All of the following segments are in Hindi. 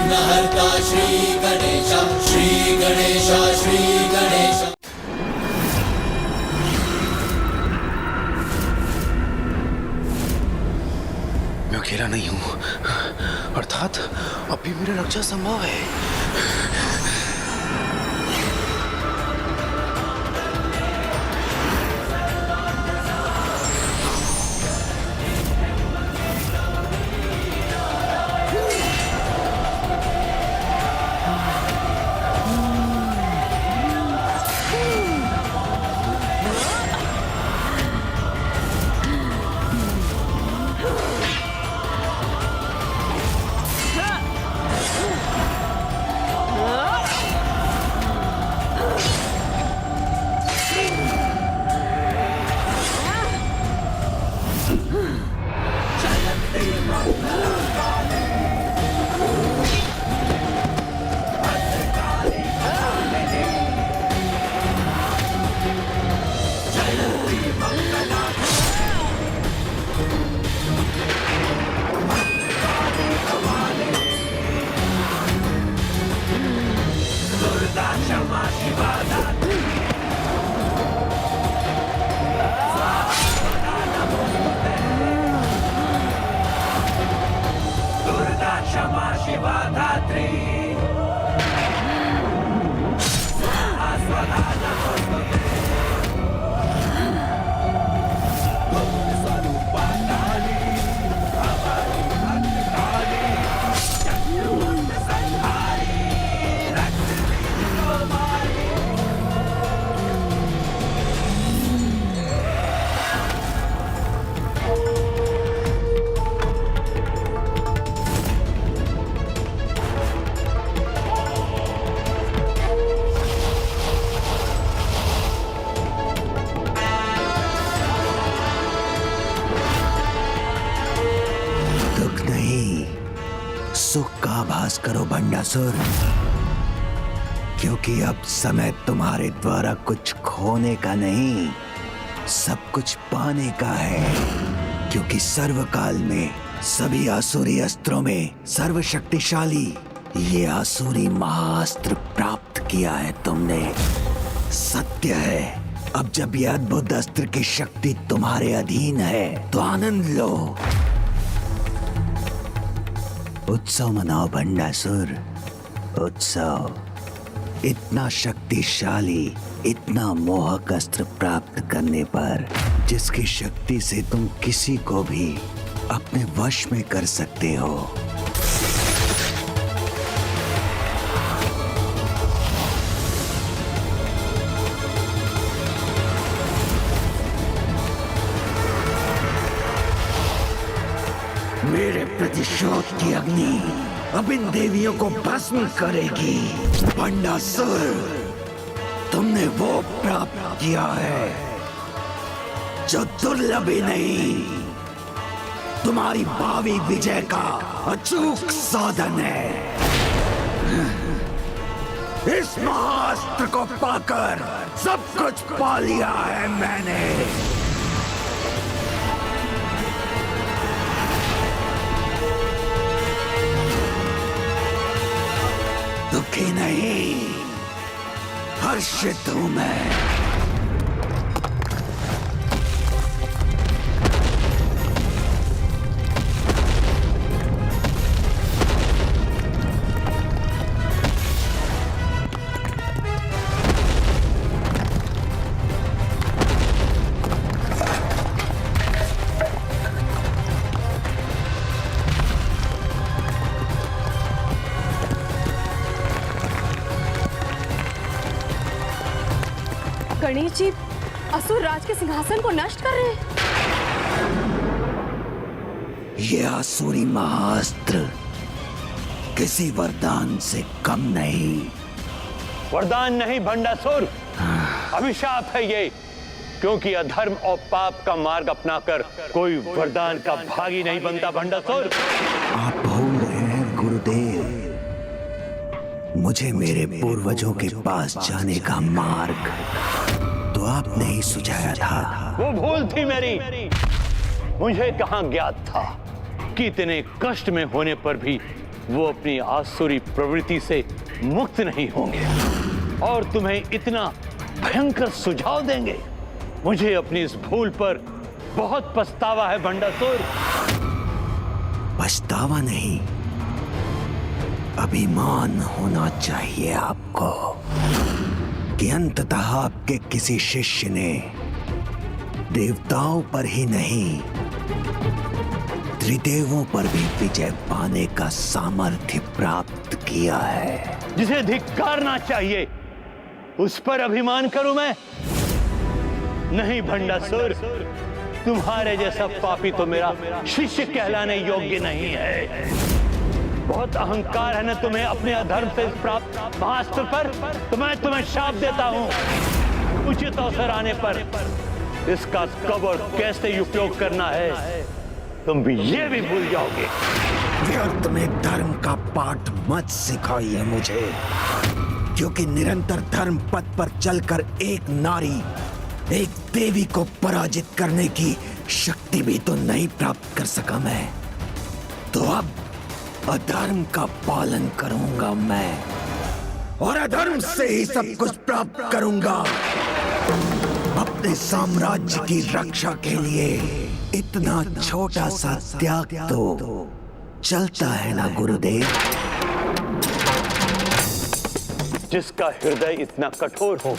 विघ्नहर्ता श्री गणेश, श्री गणेश, श्री गणेश। मैं अकेला नहीं हूं, अर्थात अब भी मेरा रक्षा संभव है। सुख का आभास करो भंडासुर, क्योंकि अब समय तुम्हारे द्वारा कुछ खोने का नहीं, सब कुछ पाने का है। क्योंकि सर्वकाल में सभी आसुरी अस्त्रों में सर्वशक्तिशाली ये आसुरी महाअस्त्र प्राप्त किया है तुमने। सत्य है, अब जब यह अद्भुत अस्त्र की शक्ति तुम्हारे अधीन है तो आनंद लो। उत्सव मनाओ भंडासुर, उत्सव। इतना शक्तिशाली, इतना मोहक अस्त्र प्राप्त करने पर जिसकी शक्ति से तुम किसी को भी अपने वश में कर सकते हो। मेरे प्रतिशोध की अग्नि अब इन देवियों को भस्म करेगी। भंडासुर, तुमने वो प्राप्त किया है जो दुर्लभ ही नहीं, तुम्हारी भावी विजय का अचूक साधन है। इस महाअस्त्र को पाकर सब कुछ पा लिया है मैंने। दुखी नहीं, हर्षित हूं मैं। गणेश जी असुर राज के सिंहासन को नष्ट कर रहे हैं। ये आसुरी महाअस्त्र किसी वरदान से कम नहीं। वरदान नहीं भंडासुर, अभिशाप है ये। क्योंकि अधर्म और पाप का मार्ग अपनाकर कोई वरदान का भागी नहीं बनता भंडासुर। आप भूल रहे हैं गुरुदेव, मुझे मेरे पूर्वजों के पास जाने का मार्ग तो आपने ही सुझाया था। वो भूल थी मेरी। मुझे कहां ज्ञात था कि इतने कष्ट में होने पर भी वो अपनी आसुरी प्रवृत्ति से मुक्त नहीं होंगे और तुम्हें इतना भयंकर सुझाव देंगे। मुझे अपनी इस भूल पर बहुत पछतावा है भंडासुर। पछतावा नहीं, अभिमान होना चाहिए आपको कि अंततः आपके किसी शिष्य ने देवताओं पर ही नहीं, त्रिदेवों पर भी विजय पाने का सामर्थ्य प्राप्त किया है। जिसे धिक्कारना चाहिए उस पर अभिमान करूं मैं? नहीं भंडासुर, तुम्हारे जैसा पापी तो मेरा शिष्य कहलाने योग्य नहीं है। बहुत अहंकार है ना तुम्हें अपने अधर्म से प्राप्त महास्त्र पर। तो मैं तुम्हें श्राप देता हूं, उचित अवसर आने पर इसका कब और कैसे उपयोग करना है तुम भी ये भी भूल जाओगे। व्यर्थ में धर्म का पाठ मत सिखाइए मुझे, क्योंकि निरंतर धर्म पथ पर चलकर एक नारी, एक देवी को पराजित करने की शक्ति भी तो नहीं प्राप्त कर सका मैं। तो अब अधर्म का पालन करूंगा मैं, और अधर्म से ही सब कुछ प्राप्त करूंगा। अपने साम्राज्य की रक्षा के लिए इतना छोटा सा त्याग तो चलता है ना गुरुदेव? जिसका हृदय इतना कठोर हो,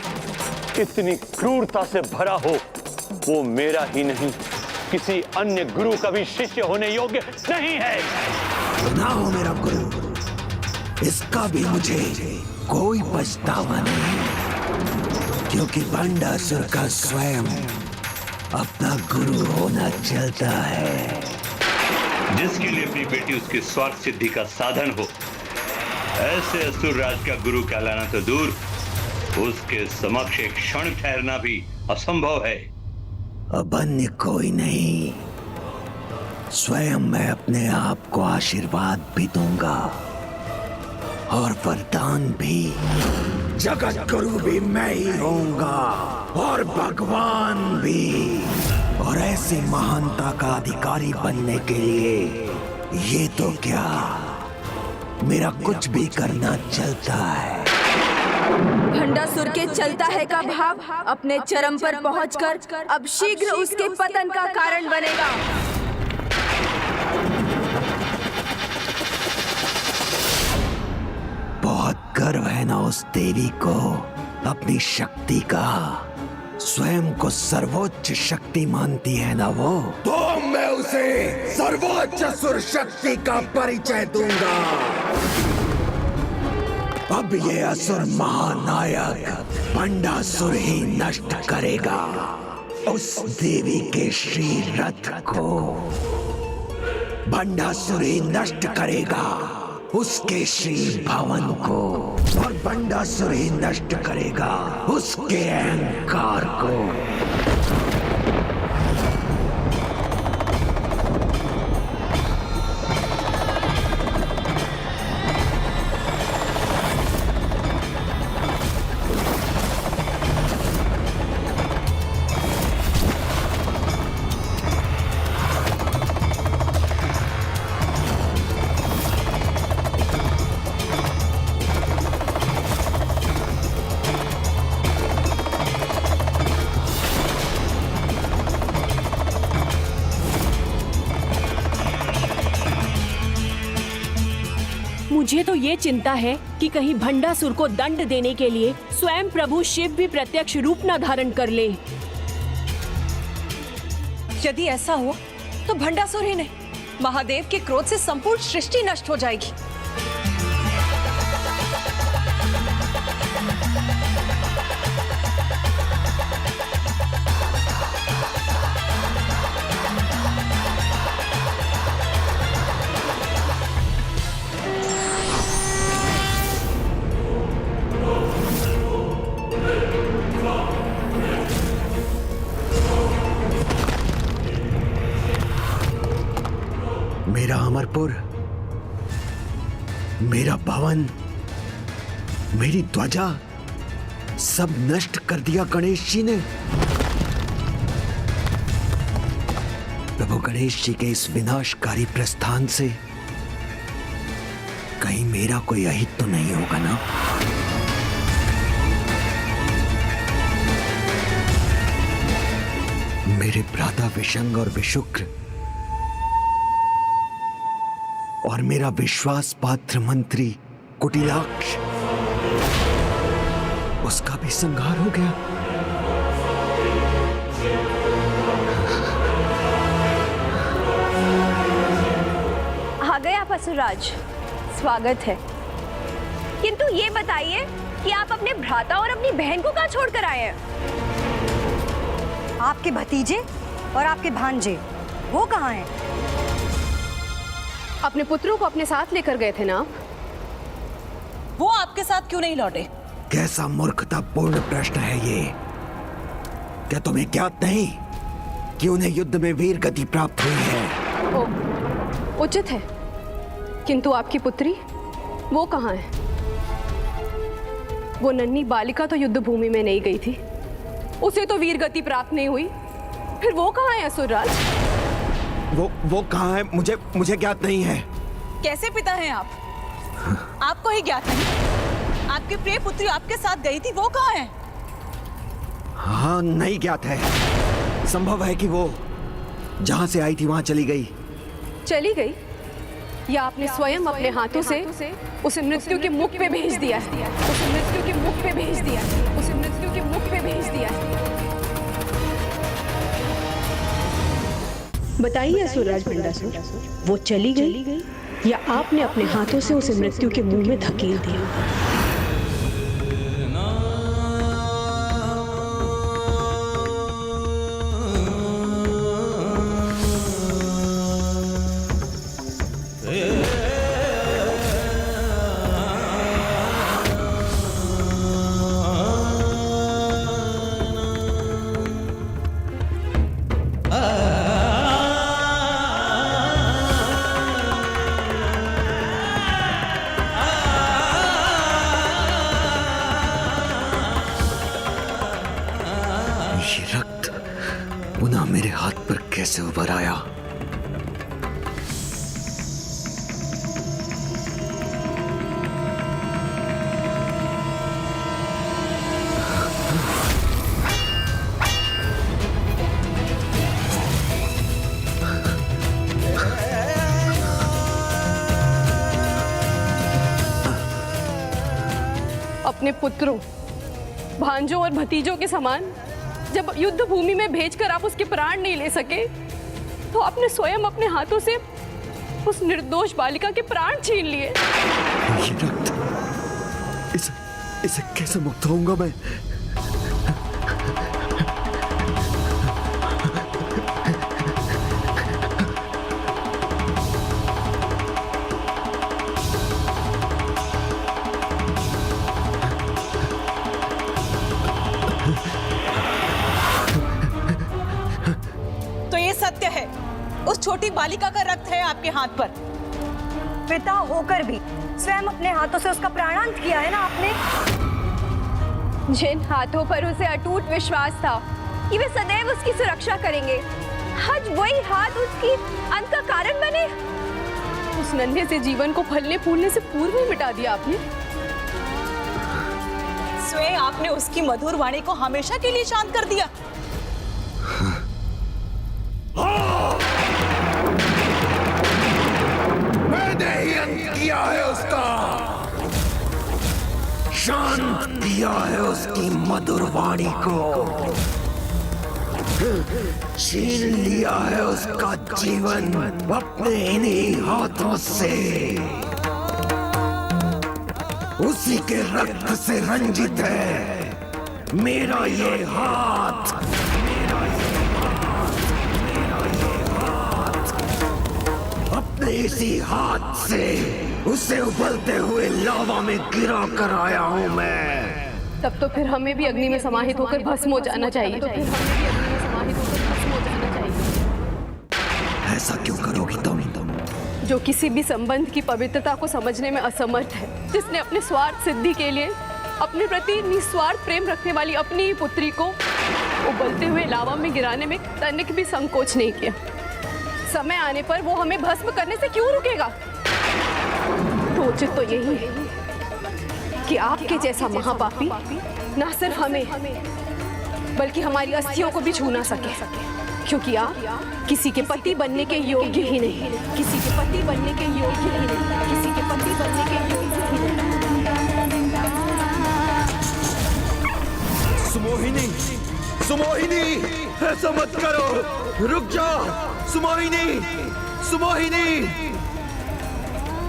इतनी क्रूरता से भरा हो, वो मेरा ही नहीं किसी अन्य गुरु का भी शिष्य होने योग्य नहीं है। ना हो मेरा गुरु, इसका भी मुझे कोई पछतावा नहीं, क्योंकि भंडासुर का स्वयं अपना गुरु होना चलता है। जिसके लिए अपनी बेटी उसकी स्वार्थ सिद्धि का साधन हो, ऐसे असुर राज का गुरु कहलाना तो दूर, उसके समक्ष एक क्षण ठहरना भी असंभव है। अब अन्य कोई नहीं, स्वयं मैं अपने आप को आशीर्वाद भी दूंगा और वरदान भी। जगत गुरु भी मैं ही होऊंगा और भगवान भी। और ऐसी महानता का अधिकारी बनने के लिए ये तो क्या, मेरा कुछ भी करना चलता है। भंडासुर के चलता है का भाव अपने चरम पर पहुंचकर अब शीघ्र उसके पतन का कारण बनेगा। बहुत गर्व है ना उस देवी को अपनी शक्ति का, स्वयं को सर्वोच्च शक्ति मानती है ना वो। तो मैं उसे सर्वोच्च असुर शक्ति का परिचय दूंगा। अब ये असुर महानायक भंडासुर ही नष्ट करेगा उस देवी के श्री रथ को। भंडासुर ही नष्ट करेगा उसके श्री भवन को, और भंडासुर ही नष्ट करेगा उसके अहंकार को। मुझे तो ये चिंता है कि कहीं भंडासुर को दंड देने के लिए स्वयं प्रभु शिव भी प्रत्यक्ष रूप न धारण कर ले। यदि ऐसा हुआ तो भंडासुर ही नहीं, महादेव के क्रोध से संपूर्ण सृष्टि नष्ट हो जाएगी। मेरा अमरपुर, मेरा भवन, मेरी ध्वजा सब नष्ट कर दिया गणेश जी ने। प्रभु गणेश जी के इस विनाशकारी प्रस्थान से मेरा कोई अहित तो नहीं होगा ना? मेरे भ्राता विशंग और विशुक्र और मेरा विश्वास पात्र मंत्री कुटिलाक्ष, उसका भी संहार हो गया। आ गए आप असुरराज, स्वागत है। किंतु ये बताइए कि आप अपने भ्राता और अपनी बहन को कहाँ छोड़कर आए हैं? आपके भतीजे और आपके भांजे वो कहाँ हैं? अपने पुत्रों को अपने साथ लेकर गए थे ना आप? वो आपके साथ क्यों नहीं लौटे? कैसा मूर्खतापूर्ण प्रश्न है ये? क्या तुम्हें ज्ञात नहीं कि उन्हें युद्ध में वीर गति प्राप्त हुई है? ओ, उचित है, किंतु आपकी पुत्री वो कहाँ है? वो नन्ही बालिका तो युद्ध भूमि में नहीं गई थी, उसे तो वीर गति प्राप्त नहीं हुई, फिर वो कहाँ है असुरराज? वो कहाँ है मुझे ज्ञात नहीं है। कैसे पिता हैं आप? आपको ही ज्ञात नहीं? आपकी प्रिय पुत्री आपके साथ गई थी, वो कहाँ है? हाँ, नहीं ज्ञात है। संभव है कि वो जहां से आई थी वहां चली गई। चली गई या आपने स्वयं अपने हाथों से उसे मृत्यु के मुख पे भेज दिया? उसे मृत्यु के मुख पे भेज दिया? उसे मृत्यु के मुख पे भेज दिया? बताइए असुरराज भंडासुर, वो चली गई या आपने अपने हाथों से उसे मृत्यु के मुंह में धकेल दिया? ये रक्त पुनः मेरे हाथ पर कैसे उभर आया? अपने पुत्रों, भांजों और भतीजों के समान जब युद्ध भूमि में भेजकर आप उसके प्राण नहीं ले सके, तो आपने स्वयं अपने हाथों से उस निर्दोष बालिका के प्राण छीन लिए। ये रक्त, इसे कैसे मुक्त होऊंगा मैं? सत्य है, उस छोटी बालिका का रक्त है आपके हाथ पर। पिता होकर भी स्वयं अपने हाथों से उसका प्राणांत किया है ना आपने? जिन हाथों पर उसे अटूट विश्वास था कि वे सदैव उसकी सुरक्षा करेंगे, आज वही हाथ उसकी अंत का कारण बने। उस नन्हे से जीवन को फलने फूलने से पूर्व ही मिटा दिया आपने। स्वयं आपने उसकी मधुर वाणी को हमेशा के लिए शांत कर दिया। मैंने ही अंत किया है उसका, शांत किया है उसकी मधुर वाणी को, छीन लिया है उसका जीवन अपने इन्हीं हाथों से। उसी के रक्त से रंजित है मेरा ये हाथ। अपने इसी हाथ से उसे उबलते हुए लावा में गिरा कर आया हूं मैं। तब तो फिर हमें भी अग्नि में समाहित होकर भस्म हो जाना चाहिए। ऐसा क्यों करोगी तुम? जो किसी भी संबंध की पवित्रता को समझने में असमर्थ है, जिसने अपने स्वार्थ सिद्धि के लिए अपने प्रति निस्वार्थ प्रेम रखने वाली अपनी ही पुत्री को उबलते हुए लावा में गिराने में तनिक भी संकोच नहीं किया। समय आने पर वो हमें भस्म करने से क्यों रुकेगा? उचित तो यही है कि आपके जैसा महापापी ना सिर्फ हमें बल्कि हमारी अस्थियों को भी छू ना सके, क्योंकि आप किसी के पति बनने के योग्य ही नहीं, किसी के पति बनने के योग्य ही नहीं, किसी के पति बनने के योग्य ही नहीं। सुमोहिनी, सुमोहिनी, ऐसा मत करो, रुक जाओ। सुमोहिनी, सुमोहिनी,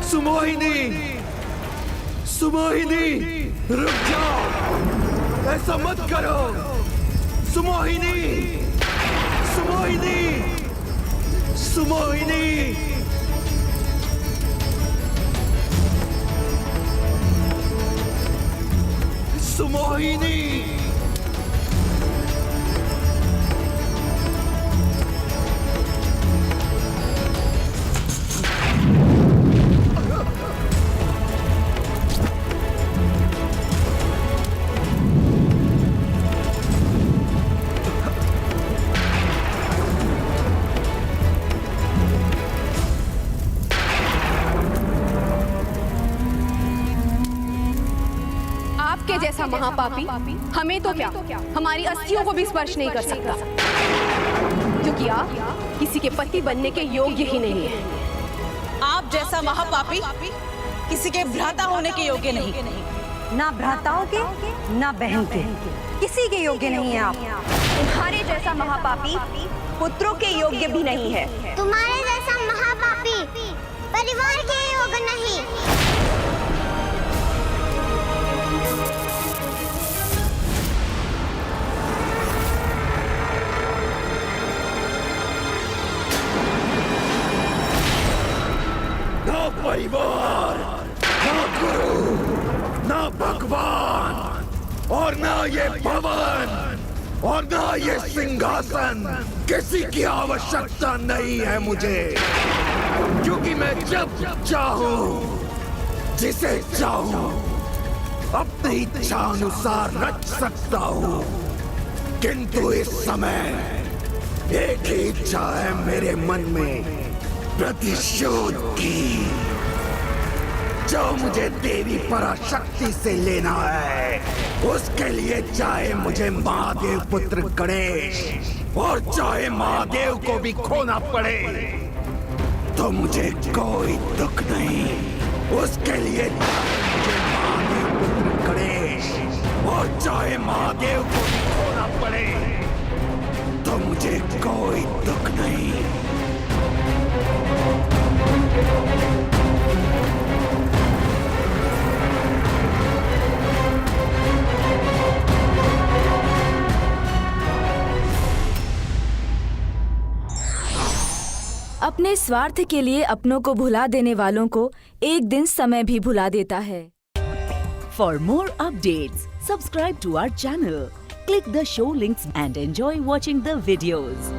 सुमोहिनी, सुमोहिनी, रुक जाओ, ऐसा मत करो। सुमोहिनी, सुमोहिनी, सुमोहिनी, सुमोहिनी। आपके जैसा महापापी हमें तो क्या, हमारी अस्थियों को भी स्पर्श नहीं कर सकता, क्योंकि आप किसी के पति बनने के योग्य ही नहीं है। आप जैसा महापापी किसी के भ्राता होने के योग्य नहीं। ना भ्राताओं के ना बहन के, किसी के योग्य नहीं है आप। तुम्हारे जैसा महापापी पुत्रों के योग्य भी नहीं है। तुम्हारे जैसा महापापी परिवार के योग्य नहीं। ना परिवार, ना गुरु, ना भगवान, और ना ये भवन, और ना ये सिंहासन, किसी की आवश्यकता नहीं है मुझे, क्योंकि मैं जब चाहूं, जिसे चाहूं, अपनी इच्छा अनुसार रच सकता हूं। किंतु इस समय एक ही इच्छा है मेरे मन में, प्रतिशोध की, जो मुझे देवी पराशक्ति से लेना है। उसके लिए चाहे मुझे महादेव पुत्र गणेश और चाहे महादेव को भी खोना पड़े तो मुझे कोई दुख नहीं। उसके लिए चाहे मुझे महादेव पुत्र गणेश और चाहे महादेव को भी खोना पड़े तो मुझे कोई दुख नहीं। अपने स्वार्थ के लिए अपनों को भुला देने वालों को एक दिन समय भी भुला देता है। For more updates, subscribe to our channel, click the show links and enjoy watching the videos.